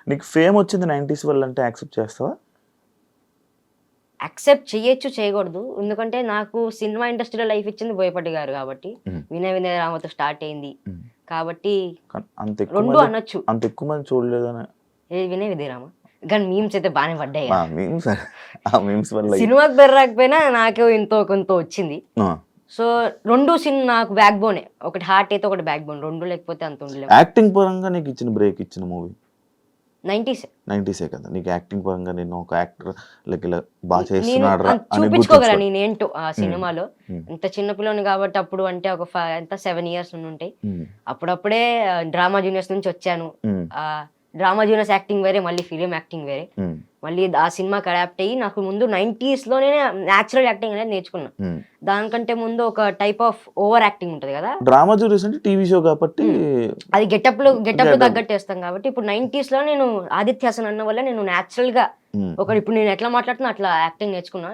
నీకు ఫేమ్ వచ్చింది 90s వల్ల అంటే యాక్సెప్ట్ చేస్తావా? యాక్సెప్ట్ చేయొచ్చు, చేయకూడదు. ఎందుకంటే నాకు సినిమా ఇండస్ట్రీలో లైఫ్ ఇచ్చింది బోయపాటి గారు కాబట్టి. వినయ వినయ రామతో స్టార్ట్ అయింది కాబట్టి అంత రెండు అనొచ్చు. ఎక్కువ మంది చూడలేదని. వినయ వినయ రామ కానీ మీమ్స్ అయితే బాగానే పడ్డాయి. సినిమాకి పేరు రాకపోయినా నాకు ఎంతో కొంత వచ్చింది. సో రెండు నాకు బ్యాక్ బోనే, ఒకటి హార్ట్ అయితే ఒకటి బ్యాక్ బోన్, రెండు లేకపోతే అంత ఉండలేదు. యాక్టింగ్ పరంగా నీకు ఇచ్చిన బ్రేక్ ఇచ్చిన మూవీ 90s కదా. నీకు యాక్టింగ్ పరంగా నేను ఒక యాక్టర్ లైక్ ఇలా బాగా చేస్తున్నాడు చూపించుకోగల నేనేంటో ఆ సినిమాలో. ఇంత చిన్న పిల్లని కాబట్టి అప్పుడు అంటే ఒక 7 years ఉంటాయి. అప్పుడప్పుడే డ్రామా జూనియర్స్ నుంచి వచ్చాను. డ్రామా జూనియర్స్ యాక్టింగ్ వేరే, మళ్ళీ ఫిలిం యాక్టింగ్ వేరే. మళ్ళీ ఆ సినిమాకి అడాప్ట్ అయ్యి నాకు ముందు 90s లోనే న్యాచురల్ యాక్టింగ్ అనేది నేర్చుకున్నా. దానికంటే ముందు ఒక టైప్ ఆఫ్ ఓవర్ యాక్టింగ్ ఉంటది కదా. డ్రామా జూనియర్స్ అంటే టీవీ షో కాబట్టి అది గెటప్ లో తగ్గట్టు వేస్తాం కాబట్టి. ఇప్పుడు 90s లో నేను ఆదిత్య హాసన్ అన్న వల్ల నేను న్యాచురల్ గా ఇప్పుడు నేను ఎట్లా మాట్లాడుతున్నా అట్లా యాక్టింగ్ నేర్చుకున్నా.